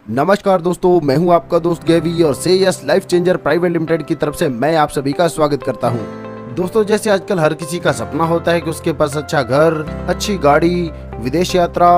नमस्कार दोस्तों, मैं हूं आपका दोस्त गेवी और से yes life changer private limited की तरफ से मैं आप सभी का स्वागत करता हूं। दोस्तों, जैसे आजकल हर किसी का सपना होता है कि उसके पास अच्छा घर, अच्छी गाड़ी, विदेश यात्रा,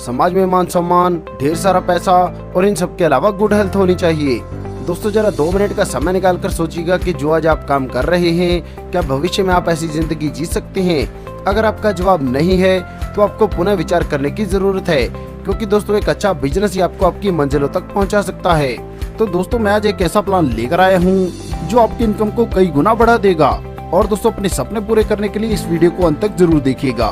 समाज में मान सम्मान, ढेर सारा पैसा और इन सब के अलावा गुड हेल्थ होनी चाहिए। दोस्तों, जरा 2 मिनट का समय निकाल कर सोचिएगा कि जो आज आप काम कर रहे हैं, क्या भविष्य में आप ऐसी जिंदगी जी सकते हैं? अगर आपका जवाब नहीं है तो आपको पुनः विचार करने की जरूरत है, क्योंकि दोस्तों एक अच्छा बिजनेस ही आपको आपकी मंजिलों तक पहुंचा सकता है। तो दोस्तों, मैं आज एक ऐसा प्लान लेकर आया हूं जो आपकी इनकम को कई गुना बढ़ा देगा। और दोस्तों, अपने सपने पूरे करने के लिए इस वीडियो को अंत तक जरूर देखिएगा।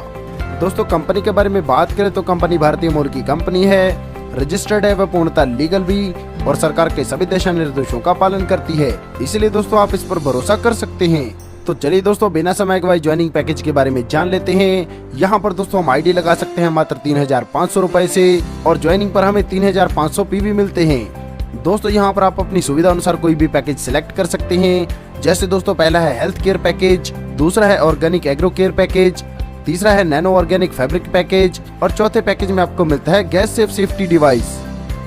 दोस्तों, कंपनी के बारे में बात करें तो कंपनी भारतीय मूल की कंपनी है, रजिस्टर्ड है, वह पूर्णतः लीगल भी और सरकार के सभी दिशा निर्देशों का पालन करती है। इसलिए दोस्तों आप इस पर भरोसा कर सकते हैं। तो चलिए दोस्तों, बिना समय गवाए ज्वाइनिंग पैकेज के बारे में जान लेते हैं। यहाँ पर दोस्तों हम आईडी लगा सकते हैं मात्र 3500 रुपए से और ज्वाइनिंग पर हमें 3500 पीवी मिलते हैं। दोस्तों, यहाँ पर आप अपनी सुविधा अनुसार कोई भी पैकेज सिलेक्ट कर सकते हैं। जैसे दोस्तों, पहला है हेल्थ केयर पैकेज, दूसरा है ऑर्गेनिक एग्रो केयर पैकेज, तीसरा है नैनो ऑर्गेनिक फैब्रिक पैकेज और चौथे पैकेज में आपको मिलता है गैस सेफ सेफ्टी डिवाइस।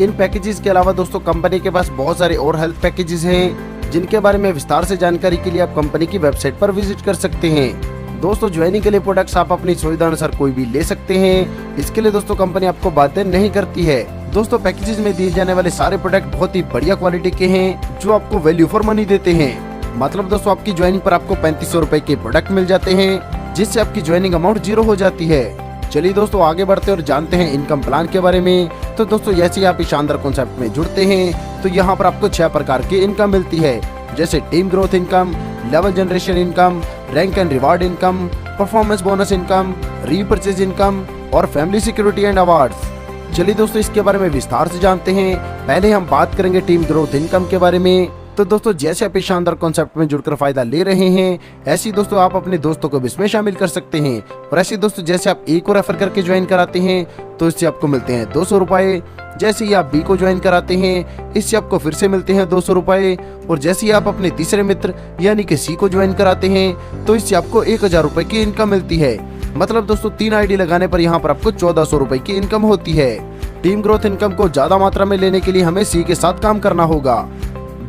इन पैकेजेस के अलावा दोस्तों कंपनी के पास बहुत सारे और हेल्थ पैकेजेस हैं, जिनके बारे में विस्तार से जानकारी के लिए आप कंपनी की वेबसाइट पर विजिट कर सकते हैं। दोस्तों, ज्वाइनिंग के लिए प्रोडक्ट्स आप अपनी सुविधा अनुसार कोई भी ले सकते हैं। इसके लिए दोस्तों कंपनी आपको बातें नहीं करती है। दोस्तों, पैकेजेस में दिए जाने वाले सारे प्रोडक्ट बहुत ही बढ़िया क्वालिटी के हैं, जो आपको वैल्यू फॉर मनी देते हैं। मतलब दोस्तों, आपकी ज्वाइनिंग पर आपको 3500 रुपए के प्रोडक्ट मिल जाते हैं, जिससे आपकी ज्वाइनिंग अमाउंट 0 हो जाती है। चलिए दोस्तों, आगे बढ़ते और जानते हैं इनकम प्लान के बारे में। तो दोस्तों, जैसे ही आप इस शानदार कॉन्सेप्ट में जुड़ते हैं तो यहाँ पर आपको 6 प्रकार की इनकम मिलती है, जैसे team growth income, level generation income, rank and reward income, performance bonus income, repurchase income और फैमिली सिक्योरिटी एंड अवार्ड्स। चलिए दोस्तों, इसके बारे में विस्तार से जानते हैं। पहले हम बात करेंगे टीम ग्रोथ इनकम के बारे में। तो दोस्तों, जैसे आप इस शानदार कॉन्सेप्ट में जुड़कर फायदा ले रहे हैं, ऐसी दोस्तों आप अपने दोस्तों को भी इसमें शामिल कर सकते हैं। और ऐसे दोस्तों, जैसे आप ए को रेफर करके ज्वाइन कराते हैं तो इससे आपको मिलते हैं 200 रुपए। जैसे ही आप बी को ज्वाइन कराते हैं, इससे आपको फिर से मिलते हैं 200 रुपए। और जैसे ही आप अपने तीसरे मित्र यानी कि सी को ज्वाइन कराते हैं तो इससे आपको 1000 रुपए की इनकम मिलती है। मतलब दोस्तों 3 आईडी लगाने पर यहाँ पर आपको 1400 रुपए की इनकम होती है। टीम ग्रोथ इनकम को ज्यादा मात्रा में लेने के लिए हमें सी के साथ काम करना होगा।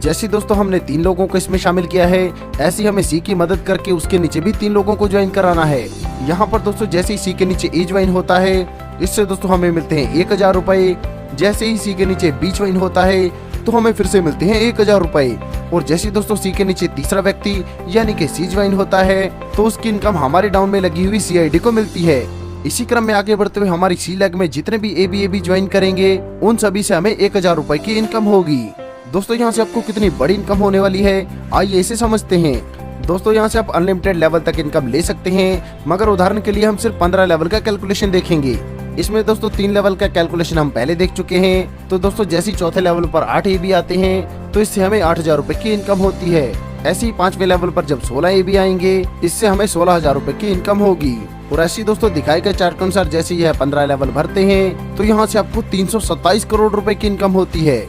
जैसे दोस्तों हमने 3 लोगों को इसमें शामिल किया है, ऐसे हमें सी की मदद करके उसके नीचे भी 3 लोगों को ज्वाइन कराना है। यहाँ पर दोस्तों जैसे ही सी के नीचे ए ज्वाइन होता है, इससे दोस्तों हमें मिलते हैं 1000 रुपए। जैसे ही सी के नीचे बी ज्वाइन होता है तो हमें फिर से मिलते हैं 1000 रुपए। और जैसे दोस्तों सी के नीचे तीसरा व्यक्ति यानी कि सी ज्वाइन होता है तो उसकी इनकम हमारे डाउन में लगी हुई सी आईडी को मिलती है। इसी क्रम में आगे बढ़ते हुए हमारी सी लेग में जितने भी ए बी ज्वाइन करेंगे, उन सभी से हमें 1000 रुपए की इनकम होगी। दोस्तों, यहाँ से आपको कितनी बड़ी इनकम होने वाली है, आइए इसे समझते हैं। दोस्तों, यहाँ से आप अनलिमिटेड लेवल तक इनकम ले सकते हैं, मगर उदाहरण के लिए हम सिर्फ 15 लेवल का कैलकुलेशन देखेंगे। इसमें दोस्तों 3 लेवल का कैलकुलेशन हम पहले देख चुके हैं। तो दोस्तों, जैसे ही चौथे लेवल पर 8 AB आते हैं तो इससे हमें 8000 रुपए की इनकम होती है। ऐसे ही 5वें लेवल पर जब 16 AB आएंगे, इससे हमें 16000 रुपए की इनकम होगी। और ऐसी दोस्तों दिखाए गए चार्ट के अनुसार जैसे यह 15 लेवल भरते हैं तो यहाँ से आपको 327 करोड़ रुपए की इनकम होती है।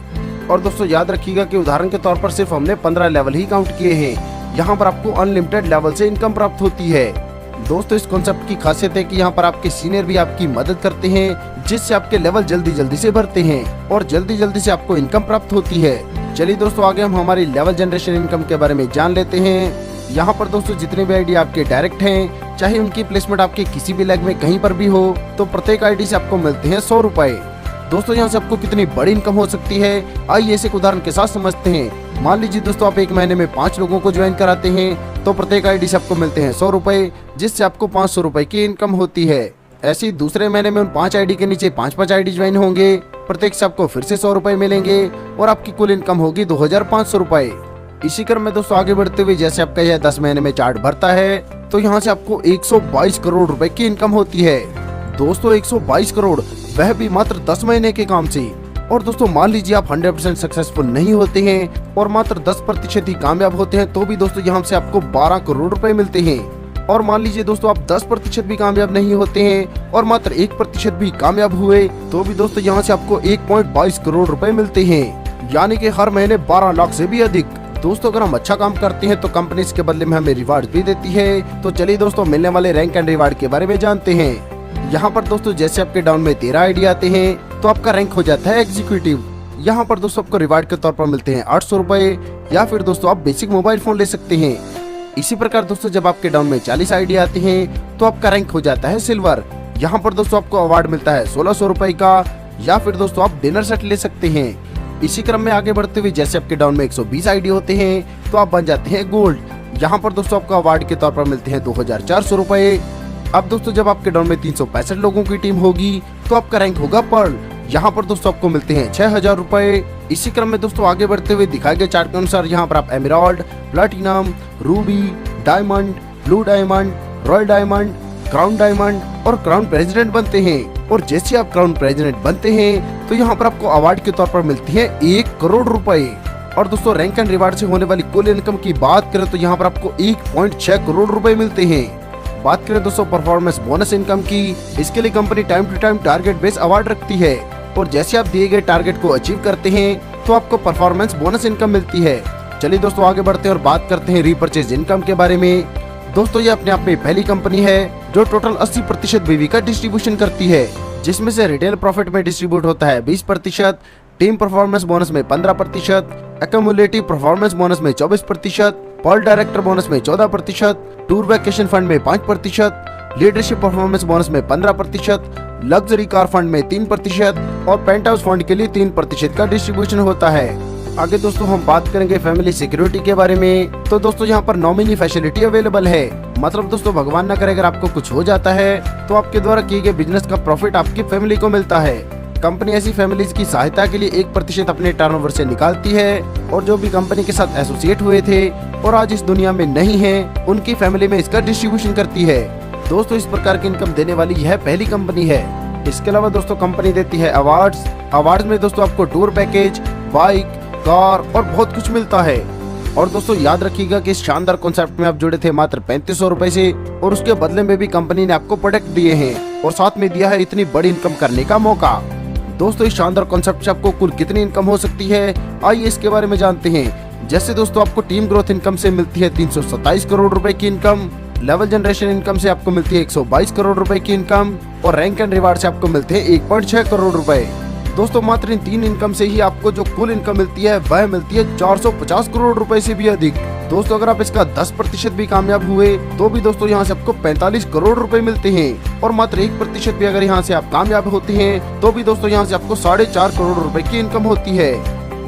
और दोस्तों याद रखिएगा कि उदाहरण के तौर पर सिर्फ हमने 15 लेवल ही काउंट किए हैं। यहाँ पर आपको अनलिमिटेड लेवल से इनकम प्राप्त होती है। दोस्तों, इस कॉन्सेप्ट की खासियत है कि यहाँ पर आपके सीनियर भी आपकी मदद करते हैं, जिससे आपके लेवल जल्दी से भरते हैं और जल्दी से आपको इनकम प्राप्त होती है। चलिए दोस्तों, आगे हम हमारी लेवल जनरेशन इनकम के बारे में जान लेते हैं। यहाँ पर दोस्तों जितने भी आईडी आपके डायरेक्ट हैं, चाहे उनकी प्लेसमेंट आपके किसी भी लेग में कहीं पर भी हो, तो प्रत्येक आईडी से आपको मिलते हैं 100 रुपए। दोस्तों, यहाँ से आपको कितनी बड़ी इनकम हो सकती है, आइए इसे एक उदाहरण के साथ समझते हैं। मान लीजिए दोस्तों आप एक महीने में 5 लोगों को ज्वाइन कराते हैं तो प्रत्येक आईडी से आपको मिलते हैं 100 रुपए, जिससे आपको 500 रुपए की इनकम होती है। ऐसे ही दूसरे महीने में उन 5 आईडी के नीचे 5 आईडी ज्वाइन होंगे, प्रत्येक से आपको फिर से 100 रुपए मिलेंगे और आपकी कुल इनकम होगी 2500 रुपए। इसी क्रम में दोस्तों आगे बढ़ते हुए जैसे आपका यह 10 महीने में चार्ट भरता है तो यहाँ से आपको 122 करोड़ रुपए की इनकम होती है। दोस्तों 122 करोड़, वह भी मात्र 10 महीने के काम से। और दोस्तों मान लीजिए आप 100% सक्सेसफुल नहीं होते हैं और मात्र 10% ही कामयाब होते हैं, तो भी दोस्तों यहाँ से आपको 12 करोड़ रुपए मिलते हैं। और मान लीजिए दोस्तों आप 10% भी कामयाब नहीं होते हैं और मात्र 1% भी कामयाब हुए, तो भी दोस्तों यहाँ से आपको 1.22 करोड़ रुपए मिलते हैं, यानी कि हर महीने 12 लाख से भी अधिक। दोस्तों अगर हम अच्छा काम करते हैं तो कंपनी इसके बदले में हमें रिवार्ड भी देती है। तो चलिए दोस्तों मिलने वाले रैंक एंड रिवार्ड के बारे में जानते हैं। यहाँ पर दोस्तों जैसे आपके डाउन में 13 आईडी आते हैं तो आपका रैंक हो जाता है एग्जीक्यूटिव, यहाँ पर दोस्तों आपको रिवार्ड के तौर पर मिलते हैं 800 रुपए, या फिर दोस्तों आप बेसिक मोबाइल फोन ले सकते हैं। इसी प्रकार दोस्तों जब आपके डाउन में 40 आईडी आते हैं तो आपका रैंक हो जाता है सिल्वर। यहाँ पर दोस्तों आपको अवार्ड मिलता है 1600 रुपए का, या फिर दोस्तों आप डिनर सेट ले सकते हैं। इसी क्रम में आगे बढ़ते हुए जैसे आपके डाउन में 120 आईडी होते हैं तो आप बन जाते हैं गोल्ड। यहाँ पर दोस्तों आपको अवार्ड के तौर पर मिलते हैं 2400 रुपए। अब दोस्तों जब आपके डाउन में 365 लोगों की टीम होगी तो आपका रैंक होगा पर्ल। यहाँ पर दोस्तों आपको मिलते हैं 6000 रुपए। इसी क्रम में दोस्तों आगे बढ़ते हुए दिखाए गए चार्ट के अनुसार यहाँ पर आप emerald, platinum, Ruby, diamond, blue diamond, royal diamond, crown diamond और क्राउन प्रेसिडेंट बनते हैं। और जैसे आप क्राउन प्रेसिडेंट बनते हैं तो यहाँ पर आपको अवार्ड के तौर पर मिलती है 1 करोड़ रुपए। और दोस्तों रैंक एंड रिवार्ड से होने वाली कुल इनकम की बात करें तो यहाँ पर आपको 1.6 करोड़ रुपए मिलते हैं। बात करें दोस्तों परफॉर्मेंस बोनस इनकम की, इसके लिए company time to time target based award रखती है और जैसे आप दिए गए टारगेट को अचीव करते हैं तो आपको परफॉर्मेंस बोनस इनकम मिलती है। चलिए दोस्तों आगे बढ़ते हैं और बात करते हैं रीपरचेज इनकम के बारे में। दोस्तों ये अपने आप में पहली कंपनी है जो टोटल 80% बीवी का डिस्ट्रीब्यूशन करती है, जिसमें से रिटेल प्रॉफिट में डिस्ट्रीब्यूट होता है 20%, टीम परफॉर्मेंस बोनस में 15%, एक्यूमुलेटिव परफॉर्मेंस बोनस में 24%, पर्ल डायरेक्टर बोनस में 14%, टूर वैकेशन फंड में 5%, लीडरशिप परफॉर्मेंस बोनस में 15%, लग्जरी कार फंड में 3% और पेंट हाउस फंड के लिए 3% का डिस्ट्रीब्यूशन होता है। आगे दोस्तों हम बात करेंगे फैमिली सिक्योरिटी के बारे में। तो दोस्तों यहाँ पर नॉमिनी फैसिलिटी अवेलेबल है, मतलब दोस्तों भगवान ना करे अगर आपको कुछ हो जाता है तो आपके द्वारा किए गए बिजनेस का प्रॉफिट आपकी फैमिली को मिलता है। कंपनी ऐसी फैमिलीज की सहायता के लिए 1% अपने टर्नओवर से निकालती है और जो भी कंपनी के साथ एसोसिएट हुए थे और आज इस दुनिया में नहीं है उनकी फैमिली में इसका डिस्ट्रीब्यूशन करती है। दोस्तों इस प्रकार की इनकम देने वाली यह पहली कंपनी है। इसके अलावा दोस्तों कंपनी देती है अवार्ड्स में दोस्तों आपको टूर पैकेज, बाइक, कार और बहुत कुछ मिलता है। और दोस्तों याद रखिएगा कि इस शानदार कॉन्सेप्ट में आप जुड़े थे मात्र 3500 रुपए से और उसके बदले में भी कंपनी ने आपको प्रोडक्ट दिए हैं और साथ में दिया है इतनी बड़ी इनकम करने का मौका। दोस्तों इस शानदार कॉन्सेप्ट से आपको कुल कितनी इनकम हो सकती है, आइए इसके बारे में जानते हैं। जैसे दोस्तों आपको टीम ग्रोथ इनकम से मिलती है 327 करोड़ रुपए की इनकम, लेवल जनरेशन इनकम से आपको मिलती है 122 करोड़ रुपए की इनकम और रैंक एंड रिवार्ड से आपको मिलते हैं 1.6 करोड़ रुपए। दोस्तों मात्र इन 3 इनकम से ही आपको जो कुल इनकम मिलती है वह मिलती है 450 करोड़ रुपए से भी अधिक। दोस्तों अगर आप इसका 10% भी कामयाब हुए तो भी दोस्तों यहाँ से आपको 45 करोड़ रुपए मिलते हैं और मात्र 1% भी अगर यहाँ से आप कामयाब होते हैं तो भी दोस्तों यहाँ से आपको 4.5 करोड़ रुपए की इनकम होती है।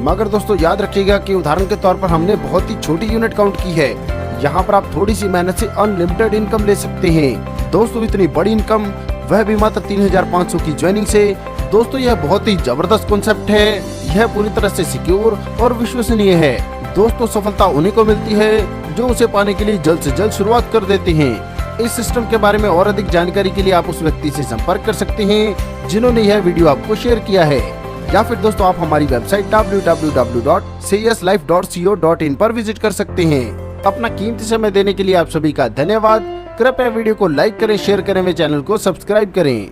मगर दोस्तों याद रखिएगा कि उदाहरण के तौर पर हमने बहुत ही छोटी यूनिट काउंट की है, यहाँ पर आप थोड़ी सी मेहनत से अनलिमिटेड इनकम ले सकते हैं। दोस्तों इतनी बड़ी इनकम वह भी मात्र 3500 की ज्वाइनिंग से। दोस्तों यह बहुत ही जबरदस्त कॉन्सेप्ट है, यह पूरी तरह से सिक्योर और विश्वसनीय है। दोस्तों सफलता उन्हीं को मिलती है जो उसे पाने के लिए जल्द से जल्द शुरुआत कर देते हैं। इस सिस्टम के बारे में और अधिक जानकारी के लिए आप उस व्यक्ति से संपर्क कर सकते हैं जिन्होंने यह वीडियो आपको शेयर किया है, या फिर दोस्तों आप हमारी वेबसाइट www.sayeslife.co.in पर विजिट कर सकते हैं। अपना कीमती समय देने के लिए आप सभी का धन्यवाद। कृपया वीडियो को लाइक करें, शेयर करें व चैनल को सब्सक्राइब करें।